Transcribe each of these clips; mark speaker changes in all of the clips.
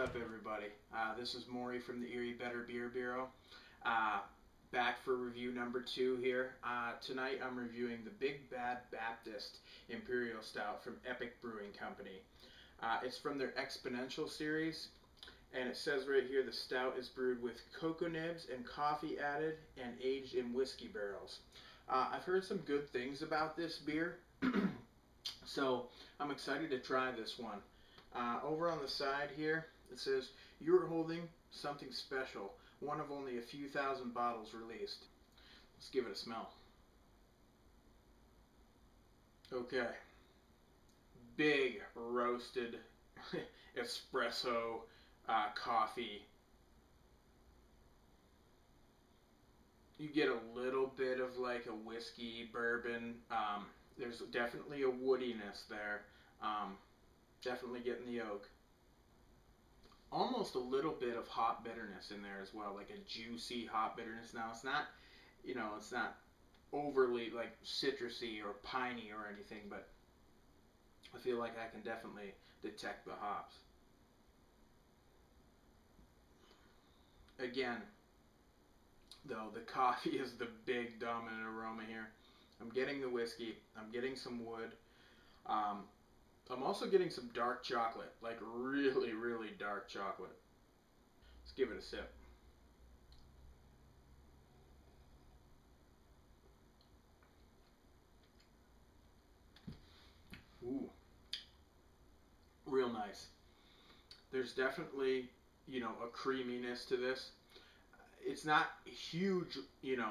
Speaker 1: up, everybody? This is Maury from the Erie Better Beer Bureau. Back for review number 2 here. Tonight I'm reviewing the Big Bad Baptist Imperial Stout from Epic Brewing Company. It's from their Exponential series, and it says right here the stout is brewed with cocoa nibs and coffee added and aged in whiskey barrels. I've heard some good things about this beer, so I'm excited to try this one. Over on the side here, it says, "You're holding something special, one of only a few thousand bottles released." Let's give it a smell. Okay. Big roasted espresso coffee. You get a little bit of like a whiskey, bourbon. There's definitely a woodiness there. Definitely getting the oak. Almost a little bit of hop bitterness in there as well, like a juicy hop bitterness. Now it's not, it's not overly like citrusy or piney or anything, but I feel like I can definitely detect the hops. Again, though, the coffee is the big dominant aroma here. I'm getting the whiskey. I'm getting some wood. I'm also getting some dark chocolate, like really, really dark chocolate. Let's give it a sip. Ooh, real nice. There's definitely, a creaminess to this. It's not huge,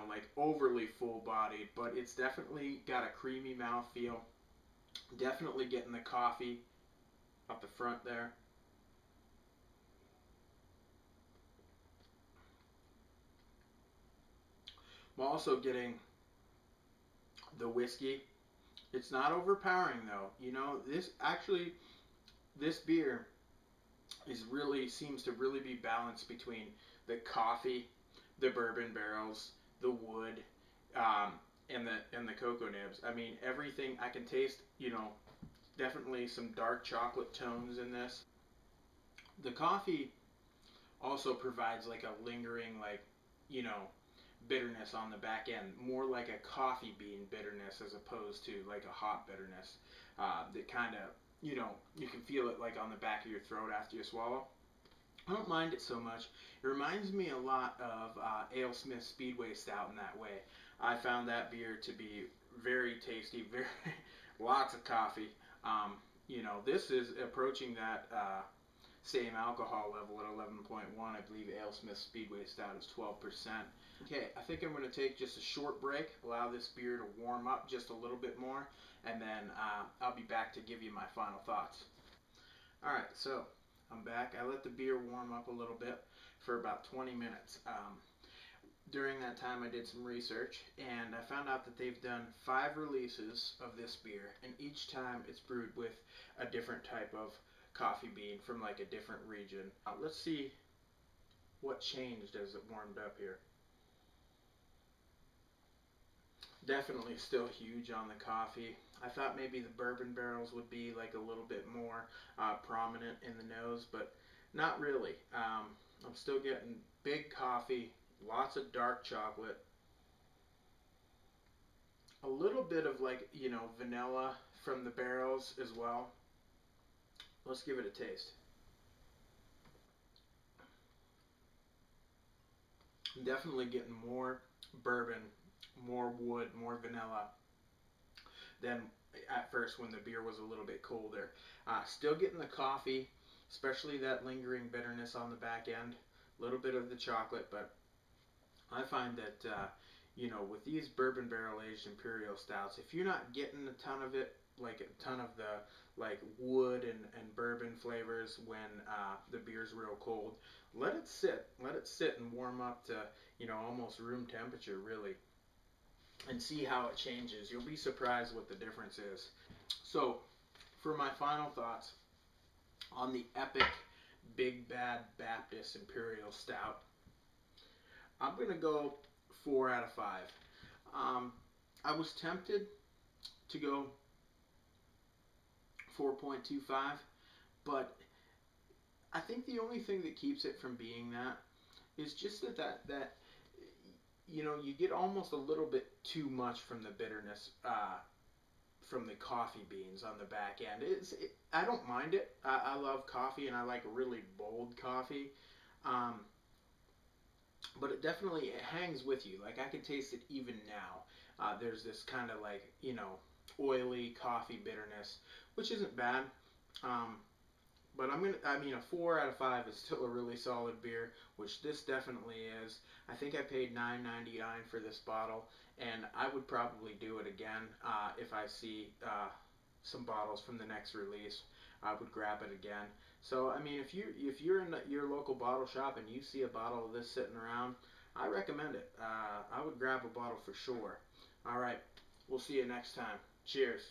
Speaker 1: like overly full-bodied, but it's definitely got a creamy mouthfeel. Definitely getting the coffee up the front there. I'm also getting the whiskey. It's not overpowering though. This beer seems to really be balanced between the coffee, the bourbon barrels, the wood, and the cocoa nibs. I mean, everything I can taste. Definitely some dark chocolate tones in this. The coffee also provides like a lingering, like, bitterness on the back end, more like a coffee bean bitterness as opposed to like a hop bitterness. That kind of, you can feel it like on the back of your throat after you swallow. I don't mind it so much. It reminds me a lot of AleSmith Speedway Stout in that way. I found that beer to be very tasty, very lots of coffee. This is approaching that same alcohol level at 11.1. I believe AleSmith Speedway Stout is 12%. Okay, I think I'm going to take just a short break, allow this beer to warm up just a little bit more, and then I'll be back to give you my final thoughts. Alright, so I'm back. I let the beer warm up a little bit for about 20 minutes. During that time I did some research, and I found out that they've done 5 releases of this beer, and each time it's brewed with a different type of coffee bean from like a different region. Let's see what changed as it warmed up here. Definitely still huge on the coffee. I thought maybe the bourbon barrels would be like a little bit more prominent in the nose, but not really. I'm still getting big coffee, lots of dark chocolate, a little bit of like, vanilla from the barrels as well. Let's give it a taste. I'm definitely getting more bourbon, more wood, more vanilla than at first when the beer was a little bit colder. Still getting the coffee, especially that lingering bitterness on the back end. A little bit of the chocolate, but I find that, with these bourbon barrel aged imperial stouts, if you're not getting a ton of it, like a ton of the like wood and bourbon flavors when the beer's real cold, let it sit and warm up to, almost room temperature really, and see how it changes. You'll be surprised what the difference is. So, for my final thoughts on the Epic Big Bad Baptist Imperial Stout, I'm going to go 4 out of 5. I was tempted to go 4.25, but I think the only thing that keeps it from being that is just that you know, you get almost a little bit too much from the bitterness from the coffee beans on the back end. I don't mind it. I love coffee and I like really bold coffee. Um, but it definitely it hangs with you. Like I can taste it even now. There's this kind of like, you know, oily coffee bitterness, which isn't bad. Um, but I mean, a 4 out of 5 is still a really solid beer, which this definitely is. I think I paid $9.99 for this bottle, and I would probably do it again if I see some bottles from the next release. I would grab it again. So, I mean, if you're in your local bottle shop and you see a bottle of this sitting around, I recommend it. I would grab a bottle for sure. All right, we'll see you next time. Cheers.